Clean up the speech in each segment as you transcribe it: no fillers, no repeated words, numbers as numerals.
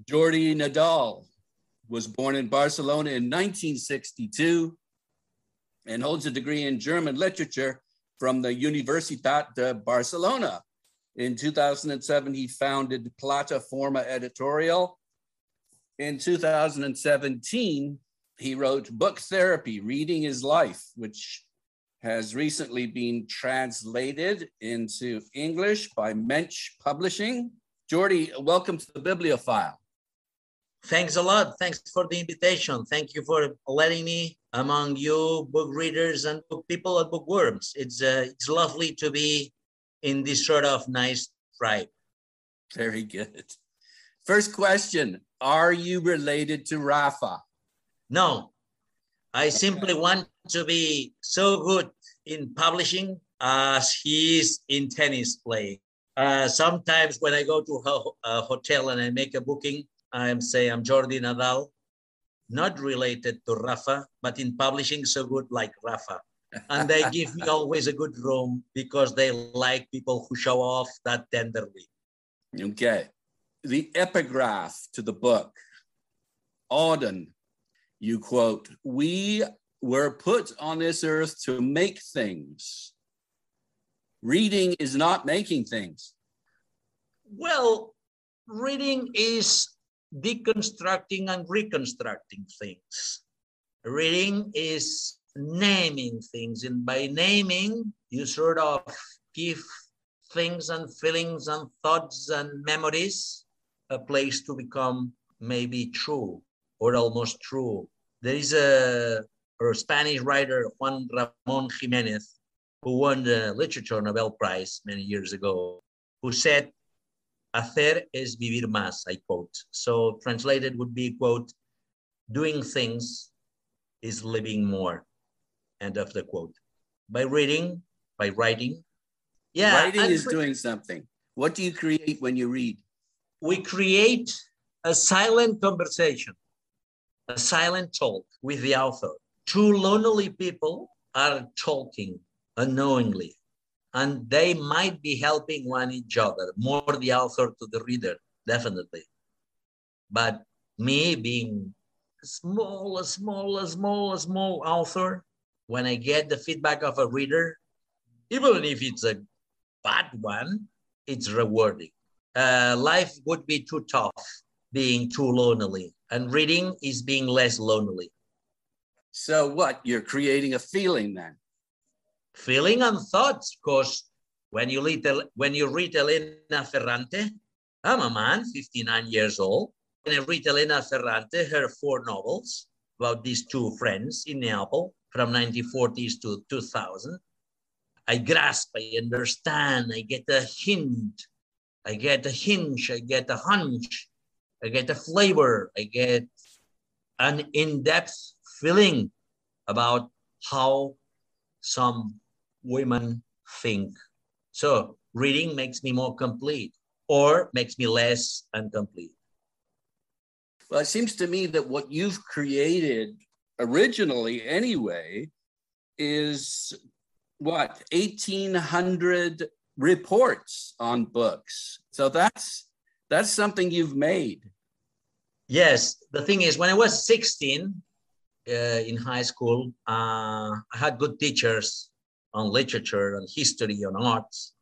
Jordi Nadal was born in Barcelona in 1962 and holds a degree in German literature from the Universitat de Barcelona. In 2007, he founded Plataforma Editorial. In 2017, he wrote Book Therapy, Reading is Life, which has recently been translated into English by Mensch Publishing. Jordi, welcome to the Bibliophile. Thanks a lot. Thanks for the invitation. Thank you for letting me among you book readers and book people and bookworms. It's lovely to be in this sort of nice tribe. Very good. First question, are you related to Rafa? No, I simply want to be so good in publishing as he is in tennis playing. Sometimes when I go to a hotel and I make a booking, I'm Jordi Nadal, not related to Rafa, but in publishing so good like Rafa. And they give me always a good room because they like people who show off that tenderly. Okay. The epigraph to the book, Auden, you quote, "We were put on this earth to make things. Reading is not making things." Well, reading is deconstructing and reconstructing things. Reading is naming things, and by naming, you sort of give things and feelings and thoughts and memories a place to become maybe true or almost true. There is a Spanish writer, Juan Ramón Jiménez, who won the Literature Nobel Prize many years ago, who said, "Hacer es vivir más," I quote. So translated would be, quote, "Doing things is living more," end of the quote. By reading, by writing. Yeah, writing is doing something. What do you create when you read? We create a silent conversation, a silent talk with the author. Two lonely people are talking unknowingly, and they might be helping one each other, more the author to the reader, definitely. But me being a small author, when I get the feedback of a reader, even if it's a bad one, it's rewarding. Life would be too tough being too lonely, and reading is being less lonely. So what? You're creating a feeling then? Feeling and thoughts, because when you read Elena Ferrante, I'm a man, 59 years old, and I read Elena Ferrante, her 4 novels about these 2 friends in Neapel from 1940s to 2000. I grasp, I understand, I get a hint, I get a hinge, I get a hunch, I get a flavor, I get an in-depth feeling about how some women think. So reading makes me more complete or makes me less incomplete. Well, it seems to me that what you've created originally anyway is what, 1,800 reports on books. So that's something you've made. Yes, the thing is, when I was 16 in high school, I had good teachers on literature, on history, on arts.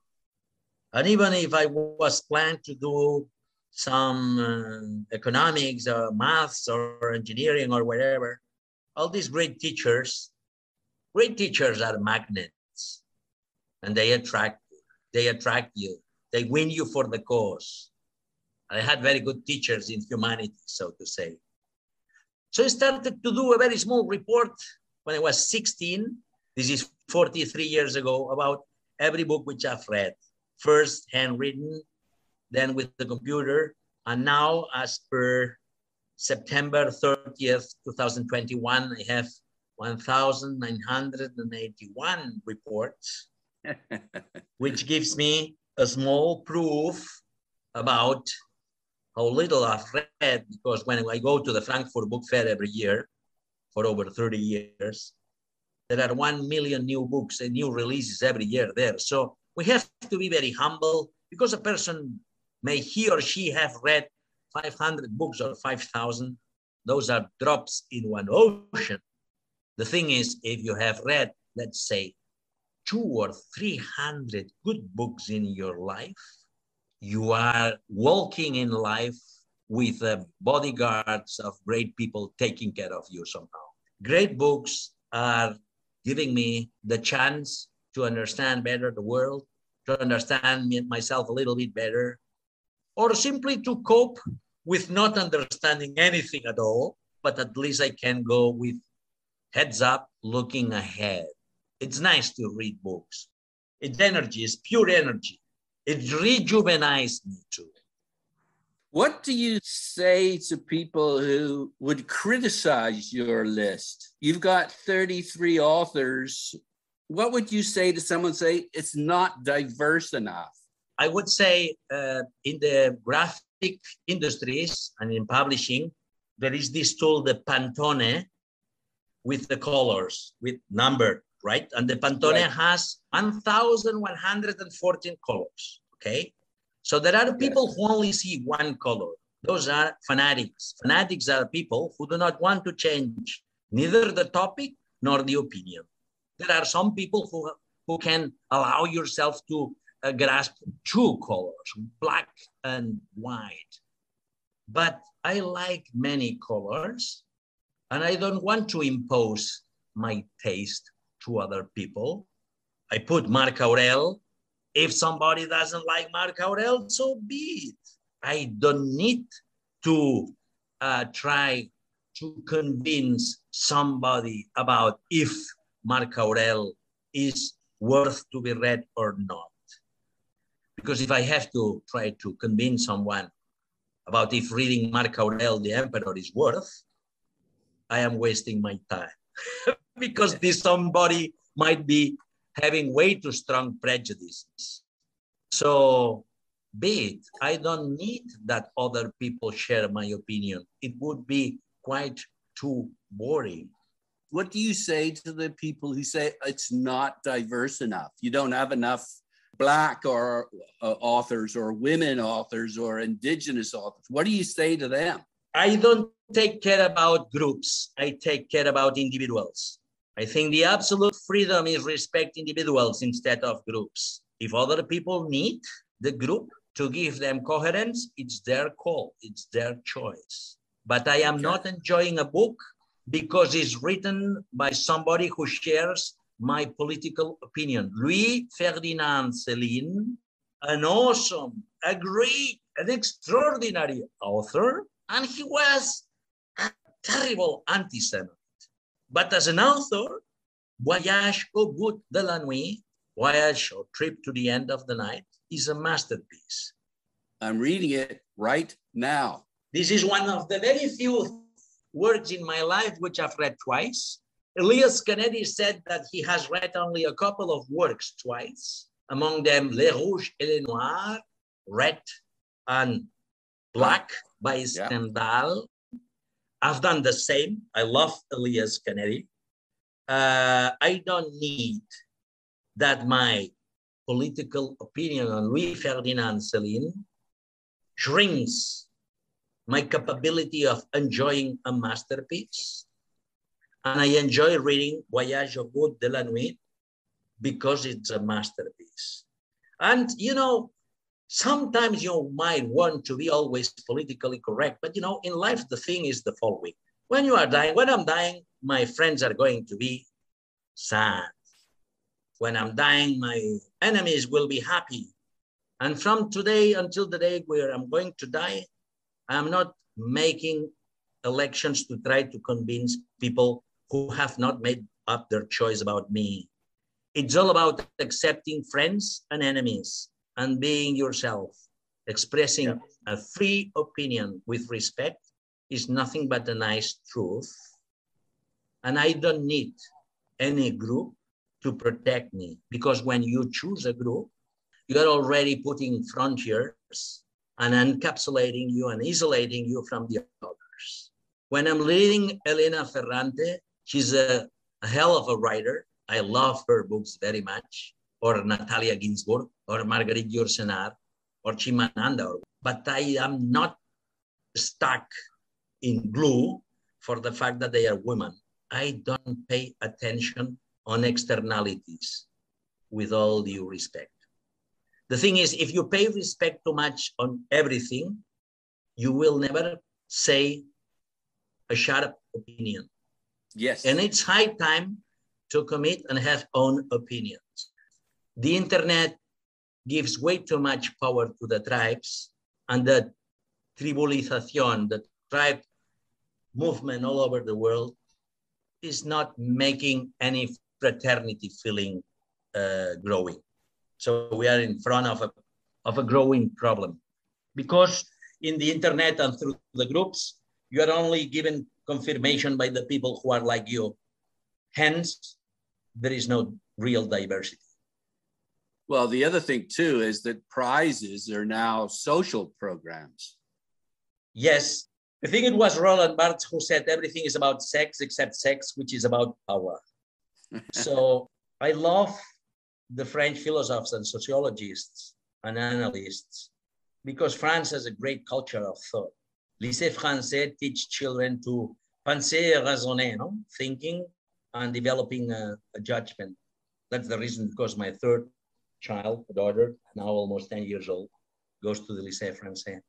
And even if I was planning to do some economics or maths or engineering or whatever, all these great teachers are magnets, and they attract you, they win you for the cause. I had very good teachers in humanities, so to say. So I started to do a very small report when I was 16. This is 43 years ago, about every book which I've read. First handwritten, then with the computer. And now, as per September 30th, 2021, I have 1,981 reports, which gives me a small proof about how little I've read, because when I go to the Frankfurt Book Fair every year for over 30 years, there are 1 million new books and new releases every year there. So we have to be very humble, because a person may he or she have read 500 books or 5,000, those are drops in one ocean. The thing is, if you have read, let's say, 200 or 300 good books in your life, you are walking in life with bodyguards of great people taking care of you somehow. Great books are giving me the chance to understand better the world, to understand myself a little bit better, or simply to cope with not understanding anything at all, but at least I can go with heads up, looking ahead. It's nice to read books. It's energy, it's pure energy. It rejuvenates me too. What do you say to people who would criticize your list? You've got 33 authors. What would you say to someone say it's not diverse enough? I would say in the graphic industries and in publishing, there is this tool, the Pantone, with the colors, with numbered, right? And the Pantone has 1,114 colors, okay? So there are people who only see one color. Those are fanatics. Fanatics are people who do not want to change neither the topic nor the opinion. There are some people who can allow yourself to grasp two colors, black and white. But I like many colors, and I don't want to impose my taste to other people. I put Marc Aurèle. If somebody doesn't like Marc Aurèle, so be it. I don't need to try to convince somebody about if Marc Aurèle is worth to be read or not. Because if I have to try to convince someone about if reading Marc Aurèle, the Emperor, is worth, I am wasting my time. Because this somebody might be having way too strong prejudices. So be it. I don't need that other people share my opinion. It would be quite too boring. What do you say to the people who say it's not diverse enough? You don't have enough Black or authors or women authors or indigenous authors. What do you say to them? I don't take care about groups. I take care about individuals. I think the absolute freedom is respect individuals instead of groups. If other people need the group to give them coherence, it's their call, it's their choice. But I am not enjoying a book because it's written by somebody who shares my political opinion. Louis Ferdinand Céline, an awesome, a great, an extraordinary author, and he was a terrible anti-Semite. But as an author, Voyage au bout de la nuit, Voyage or Trip to the End of the Night, is a masterpiece. I'm reading it right now. This is one of the very few works in my life which I've read twice. Elias Kennedy said that he has read only a couple of works twice, among them Les Rouges et les Noirs, Red and Black by Stendhal. I've done the same. I love Elias Kennedy. I don't need that my political opinion on Louis Ferdinand Céline shrinks my capability of enjoying a masterpiece. And I enjoy reading Voyage au bout de la nuit because it's a masterpiece. And, you know, sometimes you might want to be always politically correct, but, you know, in life, the thing is the following. When you are dying, when I'm dying, my friends are going to be sad. When I'm dying, my enemies will be happy. And from today until the day where I'm going to die, I'm not making elections to try to convince people who have not made up their choice about me. It's all about accepting friends and enemies and being yourself. Expressing a free opinion with respect is nothing but a nice truth. And I don't need any group to protect me, because when you choose a group, you're already putting frontiers and encapsulating you and isolating you from the others. When I'm reading Elena Ferrante, she's a hell of a writer. I love her books very much, or Natalia Ginsburg, or Marguerite Yourcenar, or Chimamanda. But I am not stuck in glue for the fact that they are women. I don't pay attention on externalities, with all due respect. The thing is, if you pay respect too much on everything, you will never say a sharp opinion. Yes. And it's high time to commit and have own opinions. The internet gives way too much power to the tribes, and the tribalización, the tribe movement all over the world, is not making any fraternity feeling growing. So we are in front of a growing problem, because in the internet and through the groups, you are only given confirmation by the people who are like you. Hence, there is no real diversity. Well, the other thing too is that prizes are now social programs. Yes, I think it was Roland Barthes who said everything is about sex except sex, which is about power. So I love the French philosophers and sociologists and analysts, because France has a great culture of thought. Lycée français teach children to penser et raisonner, no? Thinking and developing a judgment. That's the reason, because my third child, a daughter, now almost 10 years old, goes to the Lycée français.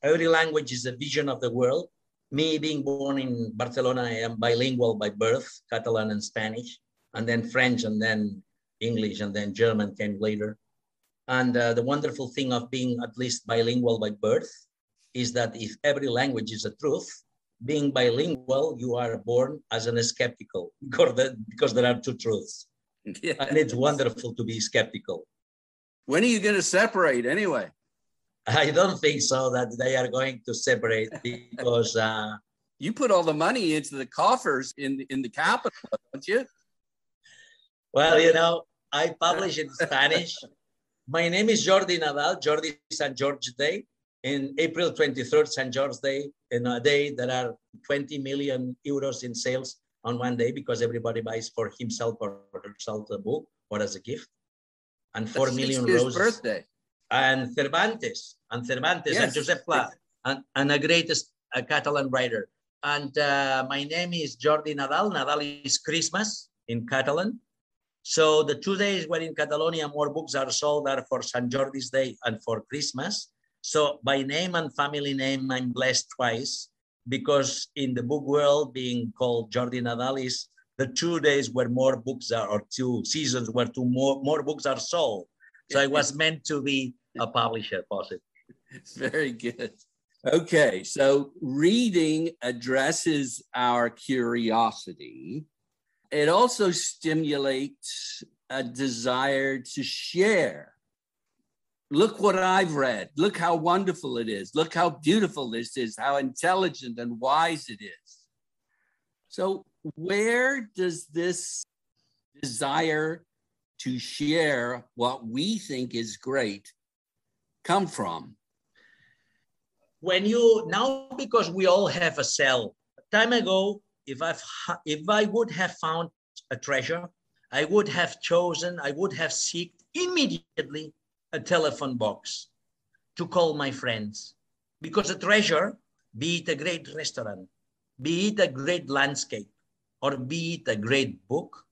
Every language is a vision of the world. Me being born in Barcelona, I am bilingual by birth, Catalan and Spanish, and then French, and then English, and then German came later. And the wonderful thing of being at least bilingual by birth is that if every language is a truth, being bilingual, you are born as an skeptical, because there are two truths. Yeah. And it's wonderful to be skeptical. When are you going to separate anyway? I don't think so that they are going to separate, because you put all the money into the coffers in the capital, don't you? Well, you know, I publish in Spanish. My name is Jordi Nadal, Jordi St. George Day. In April 23rd, St. George Day, in a day there are 20 million euros in sales on one day, because everybody buys for himself or herself a book or as a gift. And 4 million roses. Birthday. And Cervantes, yes. And Josep Pla, and a greatest Catalan writer. And my name is Jordi Nadal. Nadal is Christmas in Catalan. So the 2 days where in Catalonia more books are sold are for St. Jordi's Day and for Christmas. So by name and family name, I'm blessed twice, because in the book world, being called Jordi Nadal is the 2 days where more books are, or 2 seasons where more books are sold. So I was meant to be a publisher, possibly. Very good. Okay, so reading addresses our curiosity. It also stimulates a desire to share. Look what I've read. Look how wonderful it is. Look how beautiful this is, how intelligent and wise it is. So where does this desire to share what we think is great come from? When you, now because we all have a cell, time ago, if I would have found a treasure, I would have sought immediately a telephone box to call my friends, because a treasure, be it a great restaurant, be it a great landscape, or be it a great book,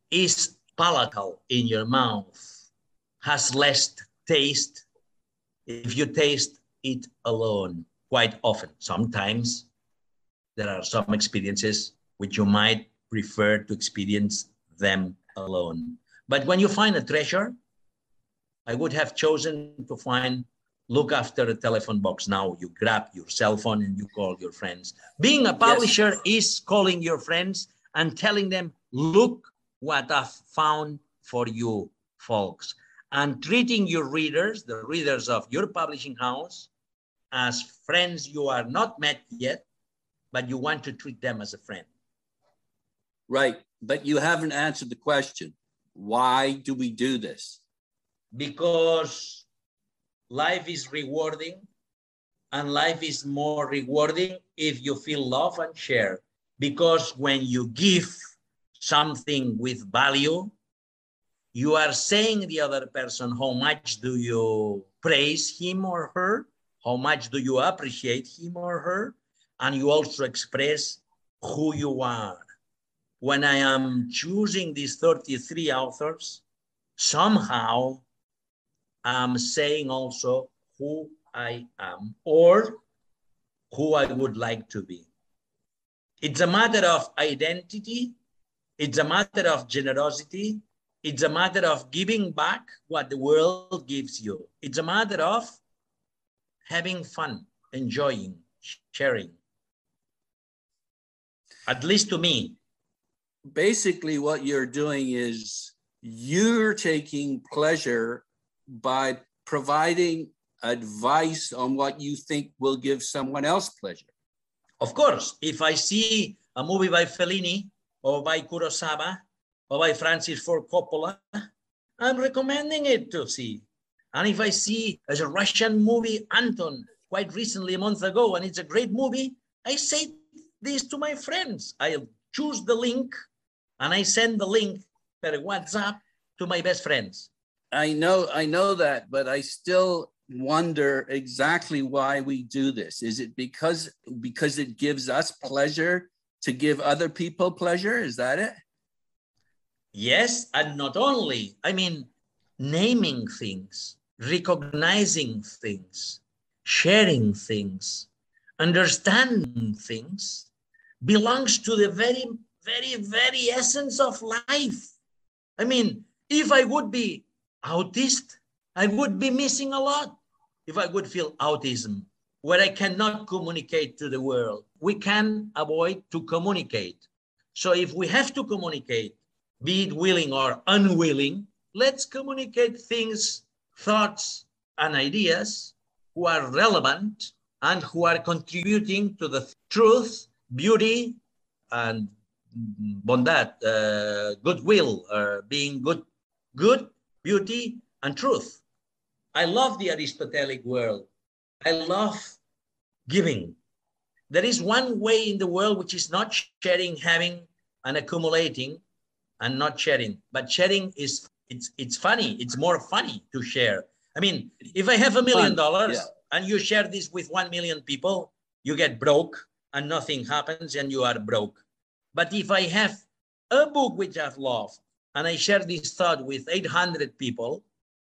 is palatable in your mouth, has less taste if you taste it alone. Quite often, sometimes there are some experiences which you might prefer to experience them alone. But when you find a treasure, I would have chosen to look after a telephone box. Now you grab your cell phone and you call your friends. Being a publisher is calling your friends and telling them, look what I've found for you, folks. And treating your readers, the readers of your publishing house, as friends you are not met yet, but you want to treat them as a friend. Right, but you haven't answered the question. Why do we do this? Because life is rewarding, and life is more rewarding if you feel love and share. Because when you give something with value, you are saying the other person how much do you praise him or her, how much do you appreciate him or her, and you also express who you are. When I am choosing these 33 authors, somehow I'm saying also who I am or who I would like to be. It's a matter of identity. It's a matter of generosity. It's a matter of giving back what the world gives you. It's a matter of having fun, enjoying, sharing. At least to me. Basically, what you're doing is you're taking pleasure by providing advice on what you think will give someone else pleasure. Of course, if I see a movie by Fellini or by Kurosawa or by Francis Ford Coppola, I'm recommending it to see. And if I see as a Russian movie, Anton, quite recently, a month ago, and it's a great movie, I say this to my friends. I'll choose the link and I send the link per WhatsApp to my best friends. I know that, but I still wonder exactly why we do this. Is it because it gives us pleasure to give other people pleasure? Is that it? Yes, and not only, I mean, naming things, recognizing things, sharing things, understanding things belongs to the very, very, very essence of life. I mean, if I would be autist, I would be missing a lot. If I would feel autism, where I cannot communicate to the world, we can avoid to communicate. So if we have to communicate, be it willing or unwilling, let's communicate things, thoughts, and ideas who are relevant and who are contributing to the truth, beauty, and bondad, goodwill, being good, beauty, and truth. I love the Aristotelic world. I love giving. There is one way in the world which is not sharing, having, and accumulating, and not sharing. But sharing is, it's funny. It's more funny to share. I mean, if I have $1 million and you share this with 1 million people, you get broke and nothing happens and you are broke. But if I have a book which I've loved and I share this thought with 800 people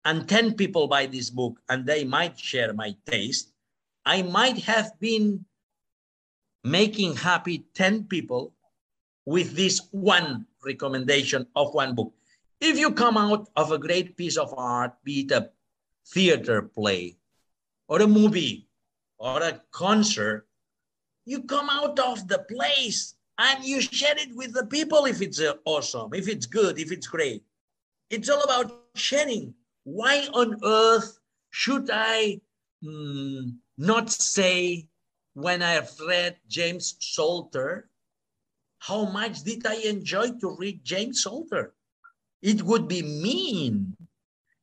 and 10 people buy this book and they might share my taste, I might have been making happy 10 people with this one recommendation of one book. If you come out of a great piece of art, be it a theater play or a movie or a concert, you come out of the place and you share it with the people if it's awesome, if it's good, if it's great. It's all about sharing. Why on earth should I not say when I've read James Salter, how much did I enjoy to read James Salter? It would be mean.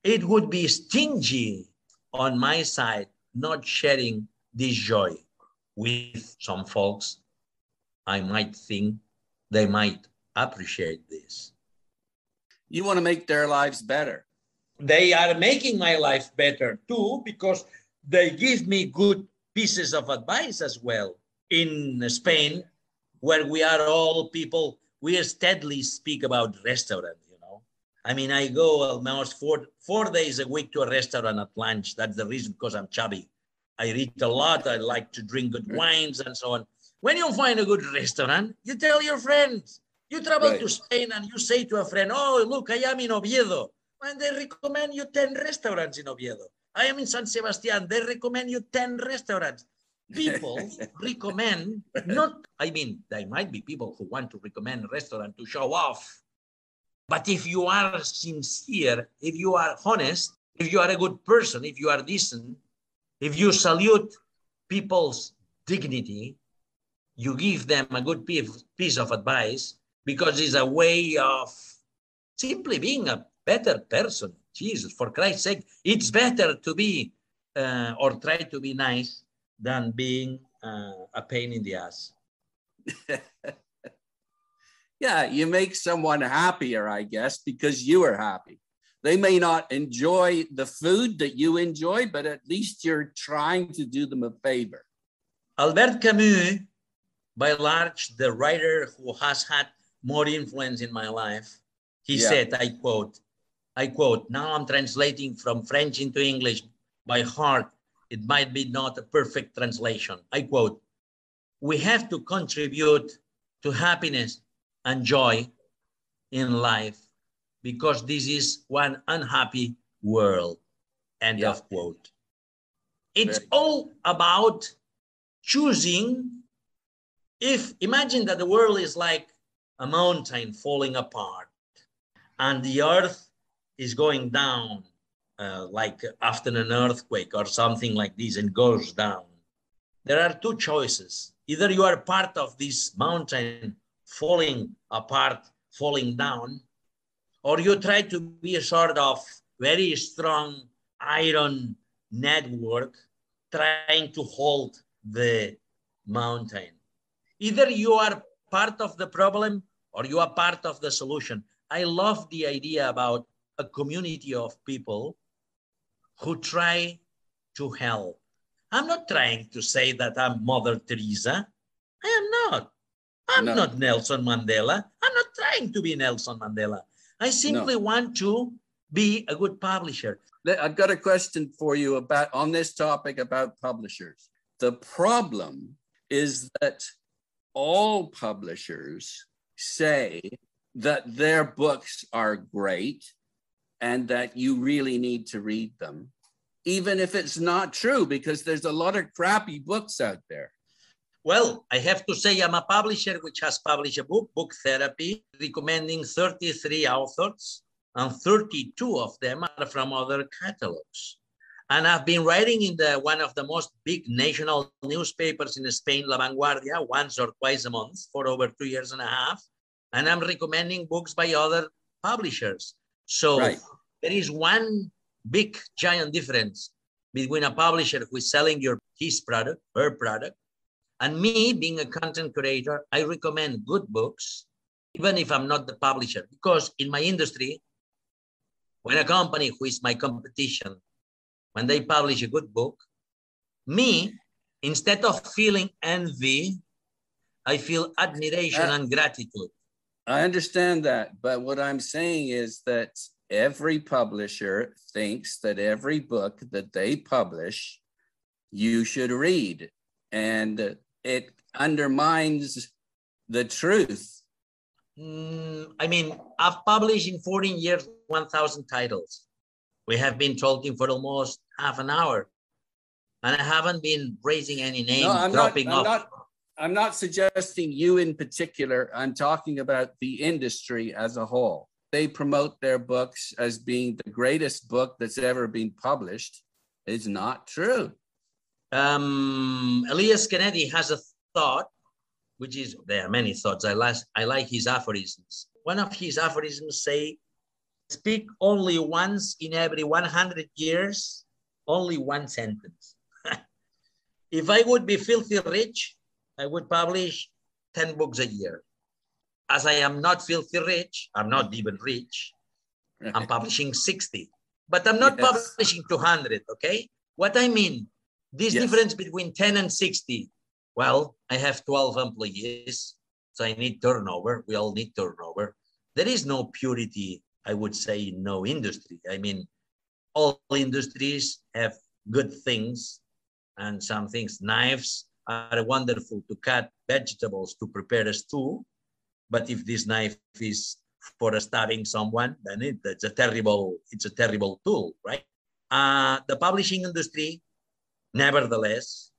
It would be stingy on my side, not sharing this joy with some folks. I might think they might appreciate this. You want to make their lives better. They are making my life better too, because they give me good pieces of advice as well. In Spain, where we are all people, we steadily speak about restaurants, you know. I mean, I go almost four days a week to a restaurant at lunch. That's the reason, because I'm chubby. I read a lot. I like to drink good wines and so on. When you find a good restaurant, you tell your friends. You travel to Spain and you say to a friend, oh, look, I am in Oviedo. And they recommend you 10 restaurants in Oviedo. I am in San Sebastian. They recommend you 10 restaurants. People recommend, not, I mean, there might be people who want to recommend a restaurant to show off. But if you are sincere, if you are honest, if you are a good person, if you are decent, if you salute people's dignity, you give them a good piece of advice, because it's a way of simply being a better person. Jesus, for Christ's sake, it's better to be or try to be nice than being a pain in the ass. Yeah, you make someone happier, I guess, because you are happy. They may not enjoy the food that you enjoy, but at least you're trying to do them a favor. Albert Camus, by large, the writer who has had more influence in my life, he said, I quote, now I'm translating from French into English by heart. It might be not a perfect translation. I quote, we have to contribute to happiness and joy in life because this is one unhappy world, end of quote. It's all about choosing. Imagine that the world is like a mountain falling apart and the earth is going down like after an earthquake or something like this and goes down. There are two choices. Either you are part of this mountain falling apart, falling down, or you try to be a sort of very strong iron network trying to hold the mountain. Either you are part of the problem or you are part of the solution. I love the idea about a community of people who try to help. I'm not trying to say that I'm Mother Teresa. I am not. I'm not Nelson Mandela. I'm not trying to be Nelson Mandela. I simply want to be a good publisher. I've got a question for you on this topic about publishers. The problem is that all publishers say that their books are great and that you really need to read them, even if it's not true, because there's a lot of crappy books out there. Well, I have to say I'm a publisher which has published a book, Book Therapy, recommending 33 authors, and 32 of them are from other catalogs. And I've been writing in one of the most big national newspapers in Spain, La Vanguardia, once or twice a month for over 2.5 years. And I'm recommending books by other publishers. So there is one big, giant difference between a publisher who is selling his product, her product, and me being a content creator. I recommend good books, even if I'm not the publisher, because in my industry, when a company who is my competition, when they publish a good book, me, instead of feeling envy, I feel admiration and gratitude. I understand that, but what I'm saying is that every publisher thinks that every book that they publish, you should read, and it undermines the truth. I mean, I've published in 14 years 1,000 titles. We have been talking for almost half an hour, and I haven't been raising any name, I'm not suggesting you in particular. I'm talking about the industry as a whole. They promote their books as being the greatest book that's ever been published. It's not true. Elias Kennedy has a thought, which is, there are many thoughts. I like his aphorisms. One of his aphorisms say, speak only once in every 100 years, only one sentence. If I would be filthy rich, I would publish 10 books a year. As I am not filthy rich, I'm not even rich, I'm publishing 60, but I'm not publishing 200, okay? What I mean, this difference between 10 and 60, well, I have 12 employees, so I need turnover. We all need turnover. There is no purity, I would say, in no industry. I mean, all industries have good things and some things. Knives are wonderful to cut vegetables to prepare a stew, but if this knife is for stabbing someone, then it's a terrible tool, right? The publishing industry, nevertheless,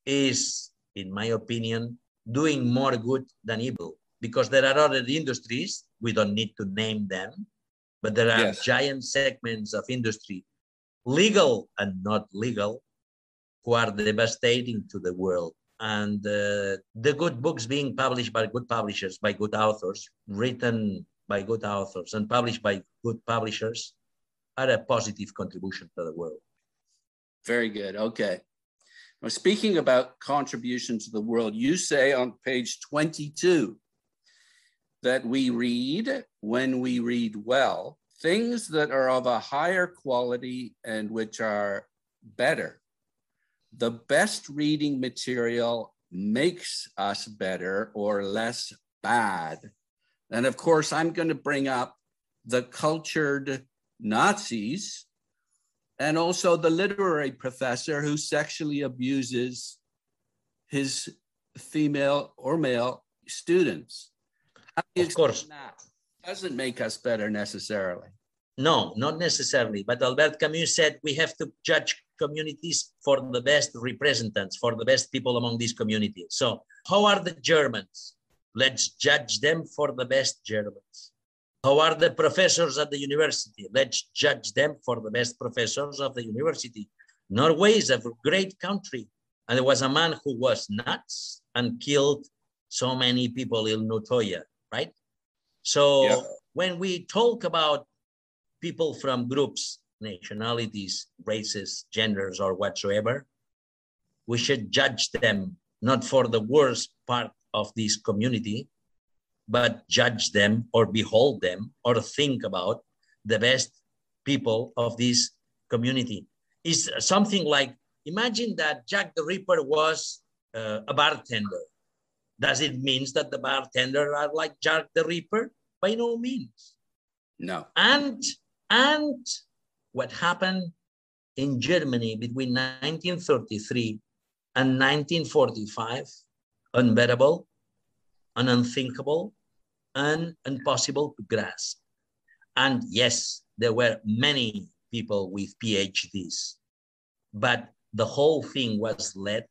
is, in my opinion, doing more good than evil, because there are other industries, we don't need to name them, but there are giant segments of industry, legal and not legal, who are devastating to the world. And the good books being published by good publishers, by good authors, written by good authors and published by good publishers are a positive contribution to the world. Very good. Okay. Now, speaking about contribution to the world, you say on page 22 that we read when we read well, things that are of a higher quality and which are better. The best reading material makes us better or less bad. And of course, I'm going to bring up the cultured Nazis and also the literary professor who sexually abuses his female or male students. Of course. That doesn't make us better necessarily. No, not necessarily. But Albert Camus said we have to judge communities for the best representatives, for the best people among these communities. So how are the Germans? Let's judge them for the best Germans. How are the professors at the university? Let's judge them for the best professors of the university. Norway is a great country. And there was a man who was nuts and killed so many people in Utoya, right? So when we talk about people from groups, nationalities, races, genders, or whatsoever, we should judge them not for the worst part of this community, but judge them or behold them or think about the best people of this community. It's something like, imagine that Jack the Ripper was a bartender. Does it mean that the bartender are like Jack the Ripper? By no means. No. And what happened in Germany between 1933 and 1945, unbearable and unthinkable and impossible to grasp. And yes, there were many people with PhDs, but the whole thing was led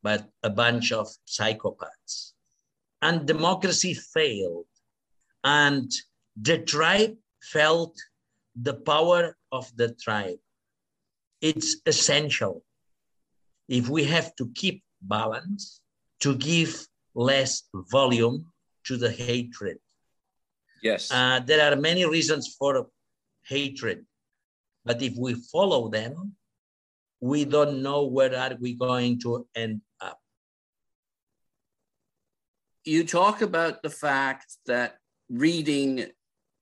by a bunch of psychopaths. And democracy failed. And the tribe felt the power of the tribe. It's essential, if we have to keep balance, to give less volume to the hatred. Yes. There are many reasons for hatred, but if we follow them, we don't know where are we going to end up. You talk about the fact that reading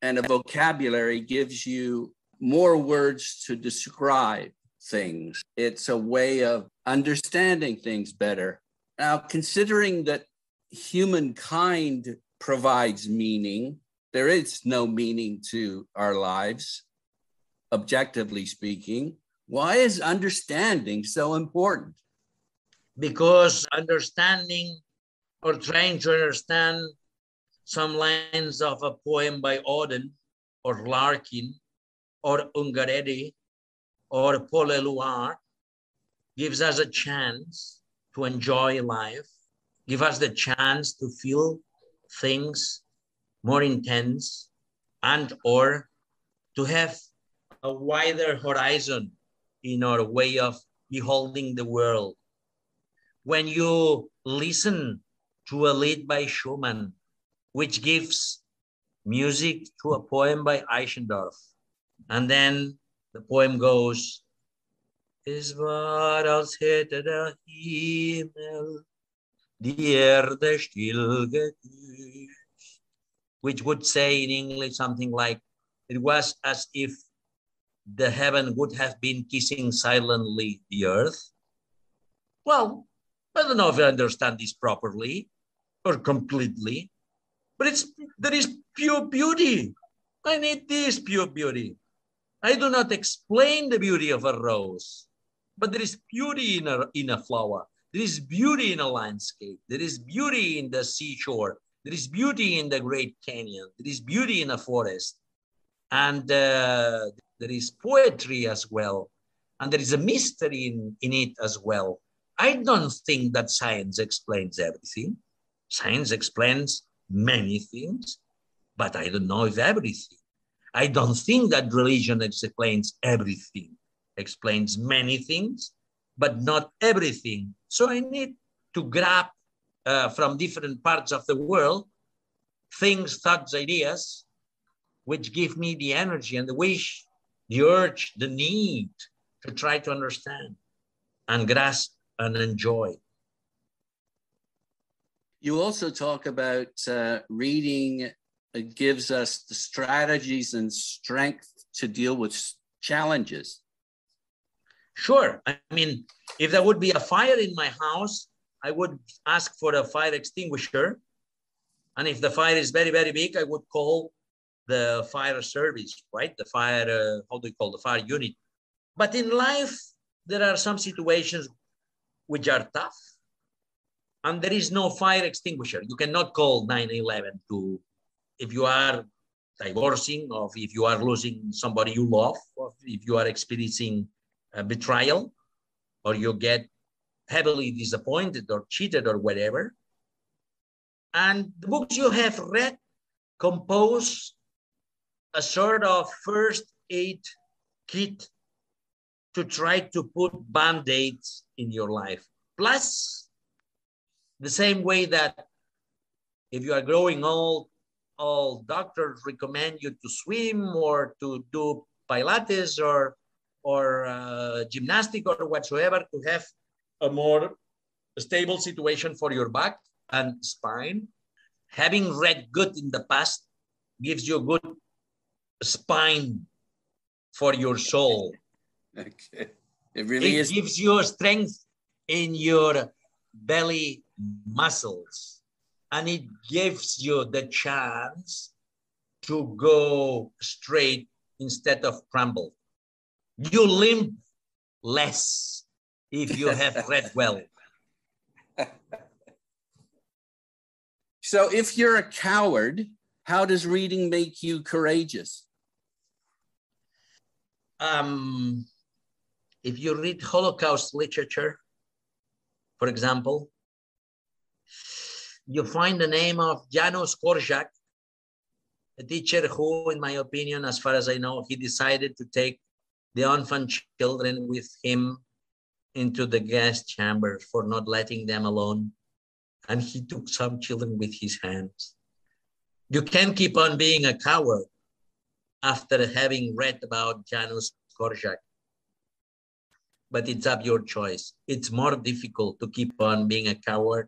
and a vocabulary gives you more words to describe things. It's a way of understanding things better. Now, considering that humankind provides meaning, there is no meaning to our lives, objectively speaking. Why is understanding so important? Because understanding or trying to understand some lines of a poem by Auden or Larkin or Ungaretti or Paul Eluard gives us a chance to enjoy life, give us the chance to feel things more intense and or to have a wider horizon in our way of beholding the world. When you listen to a lied by Schumann, which gives music to a poem by Eichendorff, and then the poem goes, Es war, als hätte der Himmel die Erde still geküsst, which would say in English something like, it was as if the heaven would have been kissing silently the earth. Well, I don't know if I understand this properly or completely, but there is pure beauty. I need this pure beauty. I do not explain the beauty of a rose, but there is beauty in a flower. There is beauty in a landscape. There is beauty in the seashore. There is beauty in the Great Canyon. There is beauty in a forest. And there is poetry as well. And there is a mystery in it as well. I don't think that science explains everything. Science explains many things, but I don't know if everything. I don't think that religion explains everything. Explains many things, but not everything. So I need to grab from different parts of the world things, thoughts, ideas, which give me the energy and the wish, the urge, the need to try to understand and grasp and enjoy. You also talk about reading it gives us the strategies and strength to deal with challenges. Sure. I mean, if there would be a fire in my house, I would ask for a fire extinguisher. And if the fire is very, very big, I would call the fire service, right? The fire, how do you call the fire unit? But in life, there are some situations which are tough. And there is no fire extinguisher. You cannot call 911 to, if you are divorcing, or if you are losing somebody you love, or if you are experiencing a betrayal, or you get heavily disappointed or cheated or whatever. And the books you have read compose a sort of first aid kit to try to put band-aids in your life. Plus, the same way that if you are growing old, all doctors recommend you to swim or to do Pilates or gymnastic or whatsoever to have a more stable situation for your back and spine. Having read good in the past gives you a good spine for your soul. Okay. It really is. It gives you strength in your belly muscles, and it gives you the chance to go straight instead of crumble. You limp less if you have read well. So if you're a coward, how does reading make you courageous? If you read Holocaust literature, for example, you find the name of Janos Korczak, a teacher who, in my opinion, as far as I know, he decided to take the infant children with him into the gas chambers for not letting them alone. And he took some children with his hands. You can't keep on being a coward after having read about Janos Korczak. But it's up your choice. It's more difficult to keep on being a coward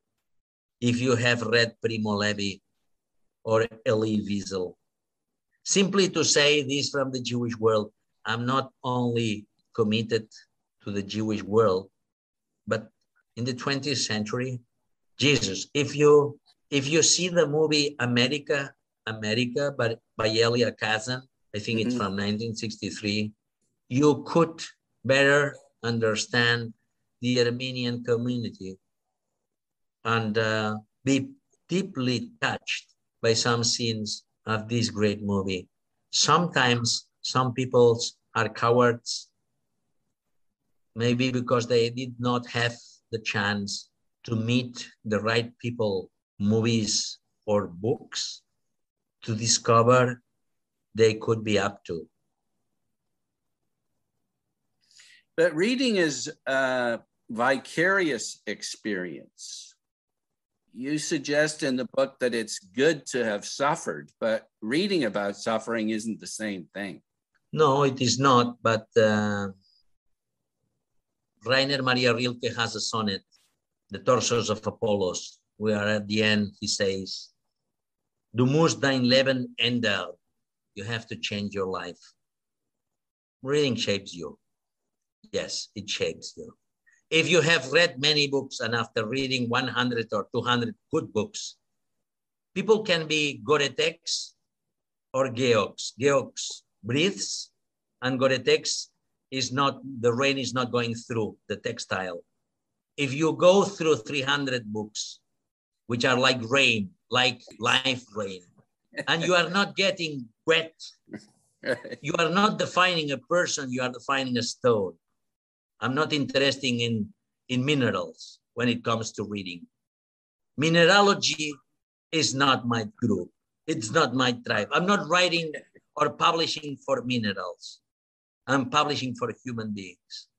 if you have read Primo Levi or Elie Wiesel. Simply to say this from the Jewish world, I'm not only committed to the Jewish world, but in the 20th century, Jesus, if you see the movie America, but by Elia Kazan, I think it's from 1963, you could better understand the Armenian community and be deeply touched by some scenes of this great movie. Sometimes some people are cowards, maybe because they did not have the chance to meet the right people, movies or books, to discover they could be up to. But reading is a vicarious experience. You suggest in the book that it's good to have suffered, but reading about suffering isn't the same thing. No, it is not, but Rainer Maria Rilke has a sonnet, The Torsos of Apollos, where at the end he says, Du musst dein Leben ändern. You have to change your life. Reading shapes you. Yes, it shapes you. If you have read many books and after reading 100 or 200 good books, people can be Goretex or Geox. Geox breathes and Goretex is not, the rain is not going through the textile. If you go through 300 books, which are like rain, like life rain, and you are not getting wet, you are not defining a person, you are defining a stone. I'm not interested in minerals when it comes to reading. Mineralogy is not my group. It's not my tribe. I'm not writing or publishing for minerals. I'm publishing for human beings.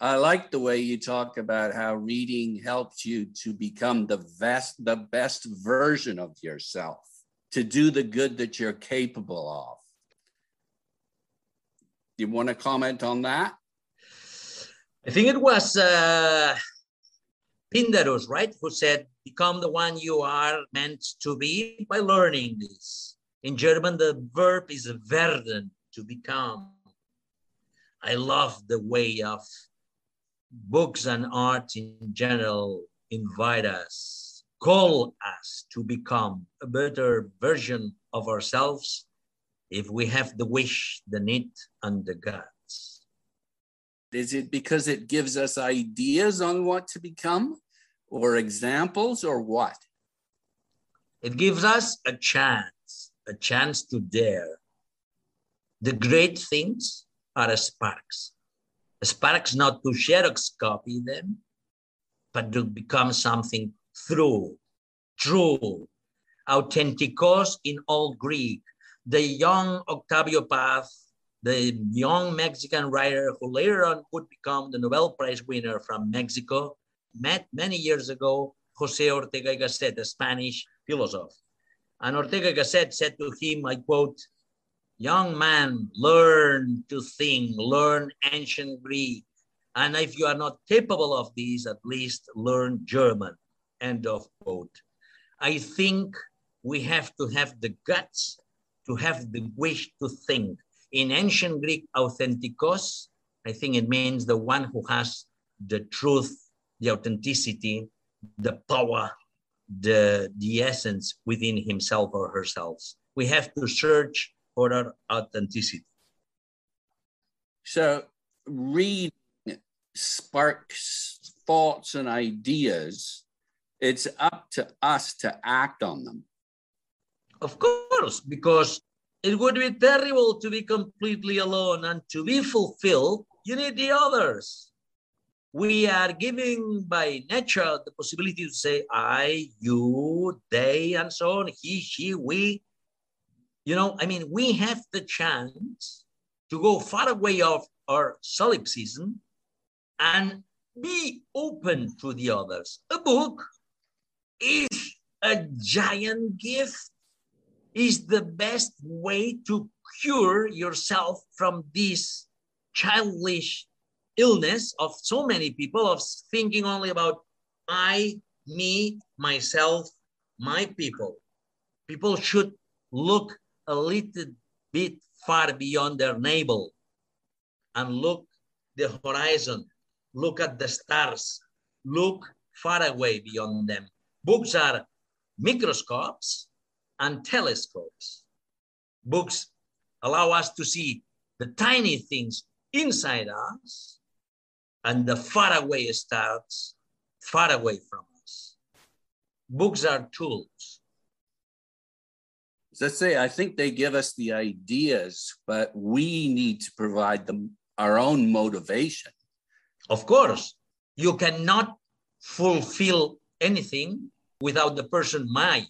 I like the way you talk about how reading helps you to become the best version of yourself, to do the good that you're capable of. You want to comment on that? I think it was Pindarus, right? Who said, become the one you are meant to be by learning this. In German, the verb is werden, to become. I love the way of books and art in general invite us, call us to become a better version of ourselves if we have the wish, the need, and the guts. Is it because it gives us ideas on what to become, or examples, or what? It gives us a chance to dare. The great things are sparks not to Xerox copy them, but to become something true, authentikos in Old Greek. The young Octavio Paz, the young Mexican writer who later on would become the Nobel Prize winner from Mexico, met many years ago Jose Ortega y Gasset, a Spanish philosopher. And Ortega y Gasset said to him, I quote, "Young man, learn to think, learn ancient Greek. And if you are not capable of this, at least learn German," end of quote. I think we have to have the guts to have the wish to think. In ancient Greek, authentikos, I think it means the one who has the truth, the authenticity, the power, the essence within himself or herself. We have to search for our authenticity. So reading sparks thoughts and ideas. It's up to us to act on them. Of course, because it would be terrible to be completely alone, and to be fulfilled, you need the others. We are given by nature the possibility to say I, you, they, and so on, he, she, we. You know, I mean, we have the chance to go far away of our solipsism and be open to the others. A book is a giant gift, is the best way to cure yourself from this childish illness of so many people of thinking only about I, me, myself, my people. People should look a little bit far beyond their navel and look the horizon, look at the stars, look far away beyond them. Books are microscopes and telescopes. Books allow us to see the tiny things inside us and the faraway stars far away from us. Books are tools. Let's say, I think they give us the ideas, but we need to provide them our own motivation. Of course, you cannot fulfill anything without the person I.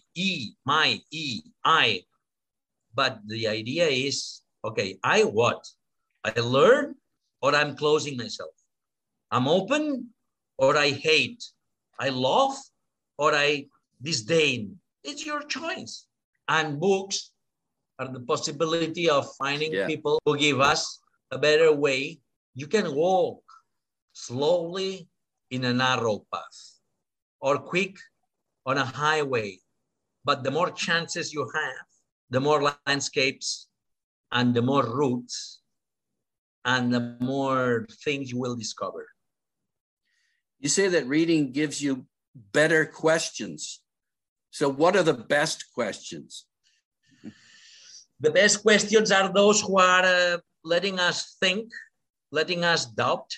But the idea is, okay, I what? I learn or I'm closing myself? I'm open or I hate? I love or I disdain? It's your choice. And books are the possibility of finding people who give us a better way. You can walk slowly in a narrow path or quick on a highway. But the more chances you have, the more landscapes and the more routes and the more things you will discover. You say that reading gives you better questions. So what are the best questions? The best questions are those who are letting us think, letting us doubt,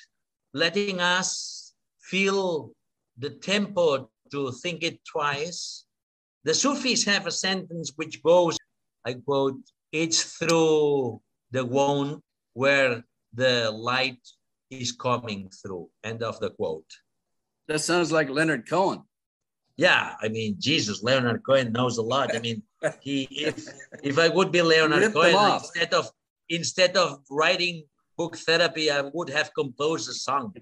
letting us feel the tempo to think it twice. The Sufis have a sentence which goes, I quote, "It's through the wound where the light is coming through," end of the quote. That sounds like Leonard Cohen. Yeah, I mean, Jesus, Leonard Cohen knows a lot. I mean, if I would be Leonard Cohen, instead of writing book therapy, I would have composed a song,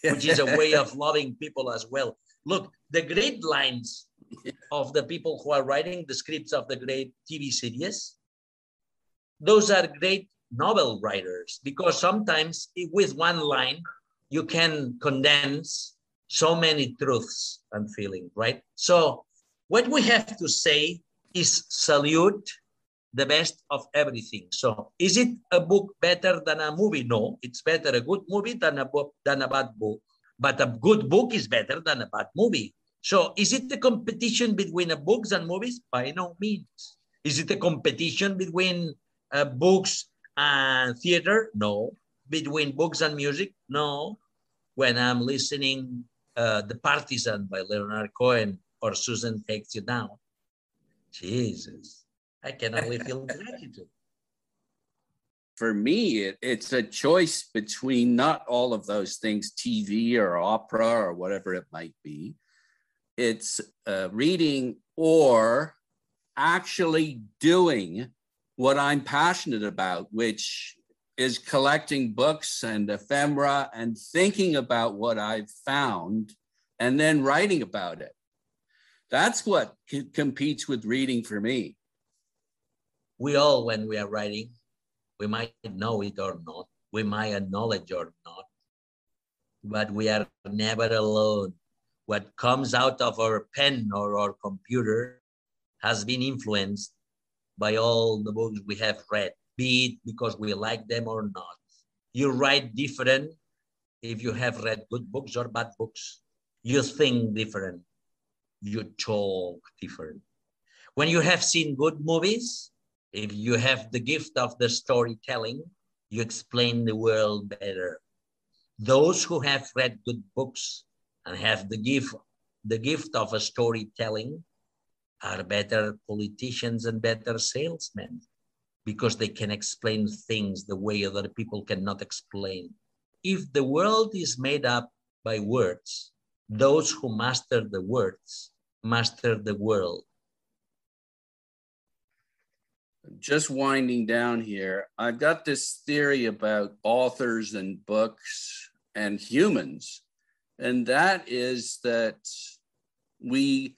which is a way of loving people as well. Look, the great lines of the people who are writing the scripts of the great TV series, those are great novel writers, because sometimes with one line, you can condense so many truths and feelings, right? So what we have to say is salute the best of everything. So is it a book better than a movie? No, it's better a good movie than a bad book. But a good book is better than a bad movie. So is it a competition between books and movies? By no means. Is it a competition between books and theater? No. Between books and music? No. When I'm listening The Partisan by Leonard Cohen or Susan Takes You Down, Jesus, I can only feel gratitude. For me, it's a choice between not all of those things, TV or opera or whatever it might be. It's reading or actually doing what I'm passionate about, which is collecting books and ephemera and thinking about what I've found and then writing about it. That's what competes with reading for me. We all, when we are writing, we might know it or not, we might acknowledge or not, but we are never alone. What comes out of our pen or our computer has been influenced by all the books we have read, be it because we like them or not. You write different if you have read good books or bad books. You think different. You talk different. When you have seen good movies, if you have the gift of the storytelling, you explain the world better. Those who have read good books and have the gift of a storytelling are better politicians and better salesmen because they can explain things the way other people cannot explain. If the world is made up by words, those who master the words master the world. Just winding down here, I've got this theory about authors and books and humans, and that is that we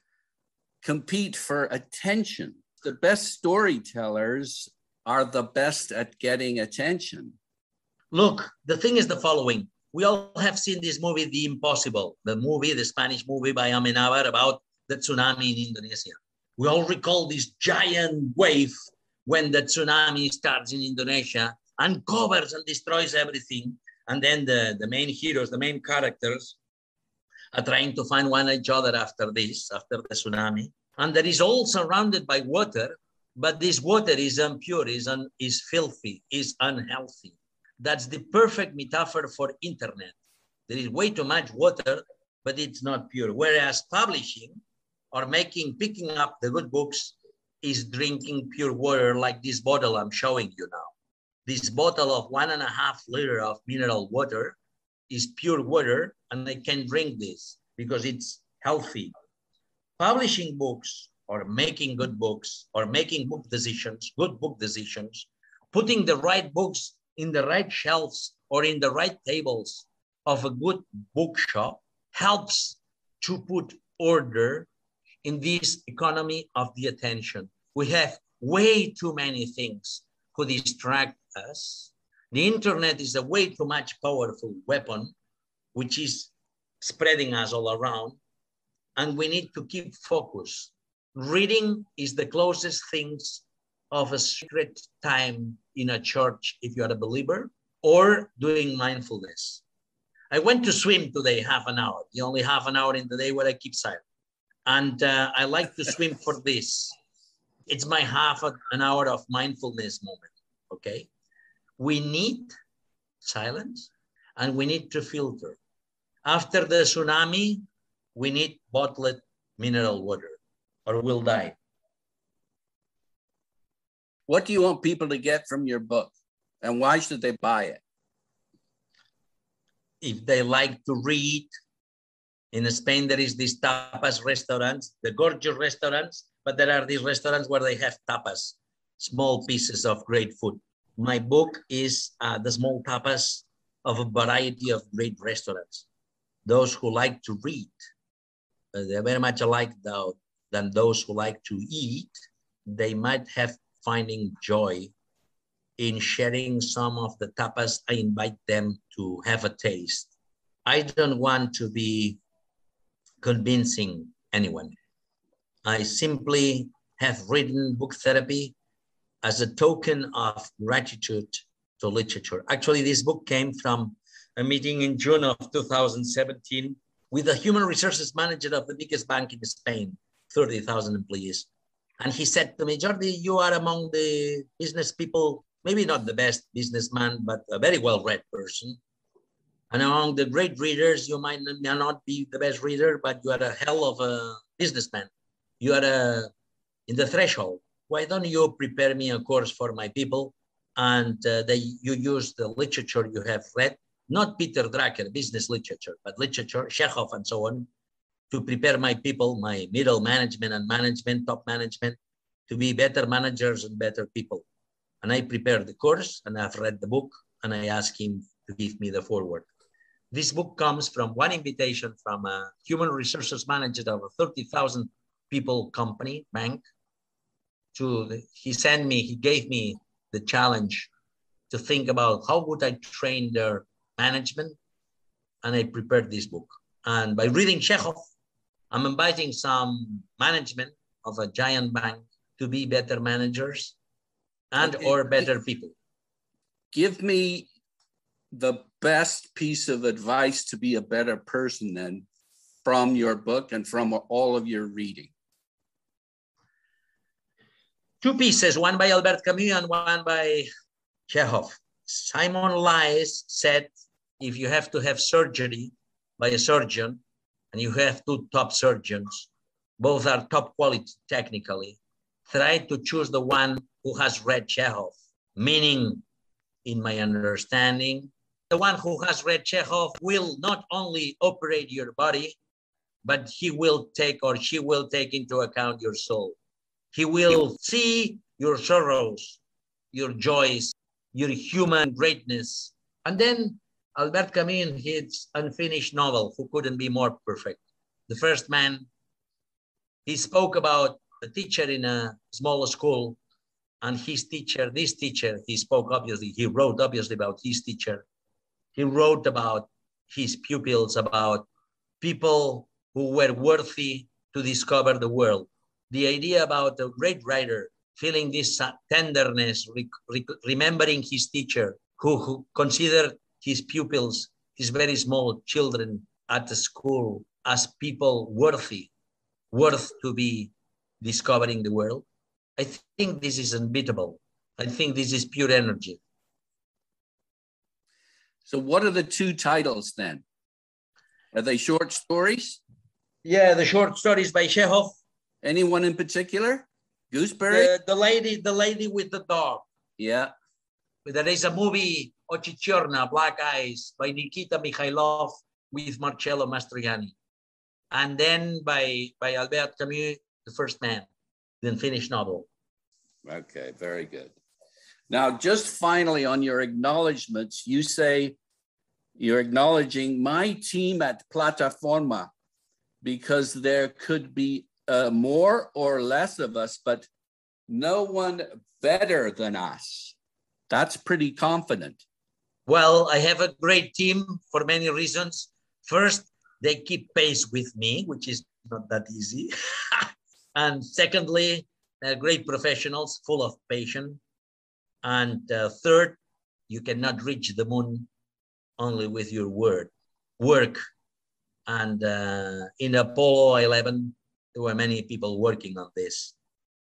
compete for attention. The best storytellers are the best at getting attention. Look, the thing is the following. We all have seen this movie, The Impossible, the Spanish movie by Amenábar about the tsunami in Indonesia. We all recall this giant wave when the tsunami starts in Indonesia and covers and destroys everything. And then the main heroes, the main characters are trying to find each other after the tsunami. And that is all surrounded by water, but this water is impure, is filthy, is unhealthy. That's the perfect metaphor for internet. There is way too much water, but it's not pure. Whereas publishing or picking up the good books is drinking pure water like this bottle I'm showing you now. This bottle of 1.5 liters of mineral water is pure water, and I can drink this because it's healthy. Publishing books or making good books or making good book decisions, putting the right books in the right shelves or in the right tables of a good bookshop helps to put order in this economy of the attention. We have way too many things to distract us. The internet is a way too much powerful weapon, which is spreading us all around, and we need to keep focus. Reading is the closest things of a secret time in a church if you are a believer, or doing mindfulness. I went to swim today, half an hour, the only half an hour in the day where I keep silent. And I like to swim for this. It's my half an hour of mindfulness moment, okay? We need silence and we need to filter. After the tsunami, we need bottled mineral water or we'll die. What do you want people to get from your book, and why should they buy it? If they like to read, in Spain there is these tapas restaurants, the gorgeous restaurants, but there are these restaurants where they have tapas, small pieces of great food. My book is the small tapas of a variety of great restaurants. Those who like to read, they're very much alike than those who like to eat. They might have finding joy in sharing some of the tapas. I invite them to have a taste. I don't want to be convincing anyone. I simply have written book therapy as a token of gratitude to literature. Actually, this book came from a meeting in June of 2017 with the human resources manager of the biggest bank in Spain, 30,000 employees. And he said to me, Jordi, you are among the business people, maybe not the best businessman, but a very well-read person. And among the great readers, you might not be the best reader, but you are a hell of a businessman. You are in the threshold. Why don't you prepare me a course for my people? And you use the literature you have read, not Peter Drucker, business literature, but literature, Chekhov and so on, to prepare my people, my middle management and management, top management, to be better managers and better people. And I prepared the course and I've read the book and I asked him to give me the foreword. This book comes from one invitation from a human resources manager of a 30,000 people company, bank. He gave me the challenge to think about how would I train their management. And I prepared this book. And by reading Chekhov, I'm inviting some management of a giant bank to be better managers and or better people. Give me the best piece of advice to be a better person then from your book and from all of your reading. Two pieces, one by Albert Camus and one by Chekhov. Simon Lies said, if you have to have surgery by a surgeon, and you have two top surgeons, both are top quality technically, try to choose the one who has read Chekhov, meaning, in my understanding, the one who has read Chekhov will not only operate your body, but he will take or she will take into account your soul. He will see your sorrows, your joys, your human greatness. And then Albert Camus in his unfinished novel, Who Couldn't Be More Perfect. The First Man, he spoke about a teacher in a small school and this teacher, he wrote obviously about his teacher. He wrote about his pupils, about people who were worthy to discover the world. The idea about a great writer feeling this tenderness, remembering his teacher who considered his pupils, his very small children at the school as people worth to be discovering the world. I think this is unbeatable. I think this is pure energy. So what are the two titles then? Are they short stories? Yeah, the short stories by Chekhov. Anyone in particular? Gooseberry? The lady with the dog. Yeah. There is a movie, Oči Černá, Black Eyes, by Nikita Mikhailov with Marcello Mastroianni. And then by Albert Camus, The First Man, the unfinished novel. Okay, very good. Now, just finally on your acknowledgements, you say you're acknowledging my team at Plataforma because there could be more or less of us, but no one better than us. That's pretty confident. Well, I have a great team for many reasons. First, they keep pace with me, which is not that easy. And secondly, they're great professionals, full of passion. And third, you cannot reach the moon only with your work. And in Apollo 11, there were many people working on this.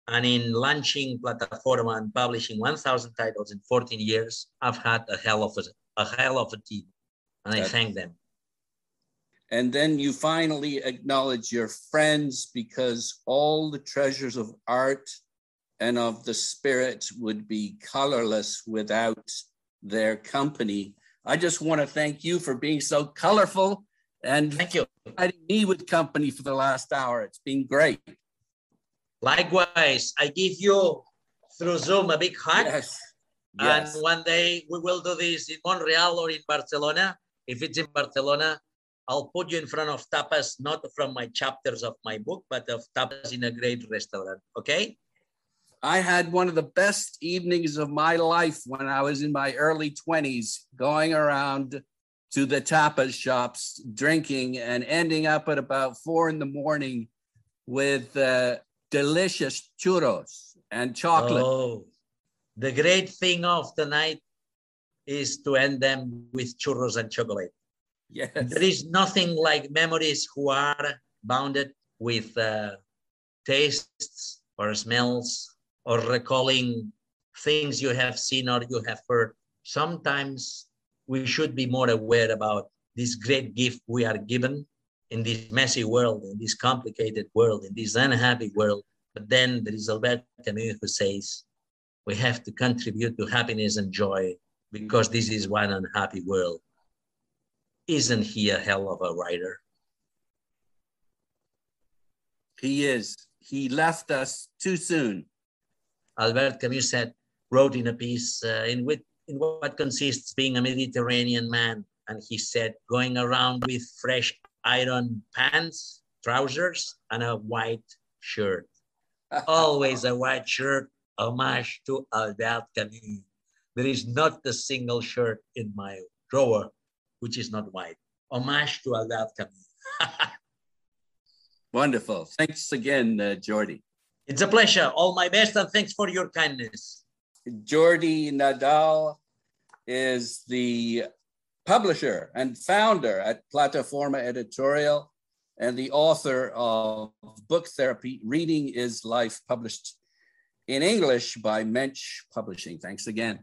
And in launching Plataforma and publishing 1,000 titles in 14 years, I've had a hell of a team, and I thank them. And then you finally acknowledge your friends because all the treasures of art and of the spirit would be colorless without their company. I just want to thank you for being so colorful and thank you. Providing me with company for the last hour. It's been great. Likewise, I give you through Zoom a big hug. Yes. And one day we will do this in Montreal or in Barcelona. If it's in Barcelona, I'll put you in front of tapas, not from my chapters of my book, but of tapas in a great restaurant, okay? I had one of the best evenings of my life when I was in my early 20s, going around to the tapas shops, drinking, and ending up at about 4 a.m. with delicious churros and chocolate. Oh, the great thing of the night is to end them with churros and chocolate. Yes. There is nothing like memories who are bounded with tastes or smells or recalling things you have seen or you have heard. Sometimes we should be more aware about this great gift we are given in this messy world, in this complicated world, in this unhappy world. But then there is Albert Camus who says, we have to contribute to happiness and joy because this is one unhappy world. Isn't he a hell of a writer? He is. He left us too soon. Albert Camus wrote in a piece in what consists being a Mediterranean man. And he said, going around with fresh iron pants, trousers, and a white shirt. Always a white shirt, homage to Albert Camus. There is not a single shirt in my drawer which is not white. Homage to Albert Camus. Wonderful. Thanks again, Jordi. It's a pleasure. All my best and thanks for your kindness. Jordi Nadal is the publisher and founder at Plataforma Editorial and the author of Book Therapy, Reading is Life, published in English by Mensch Publishing. Thanks again.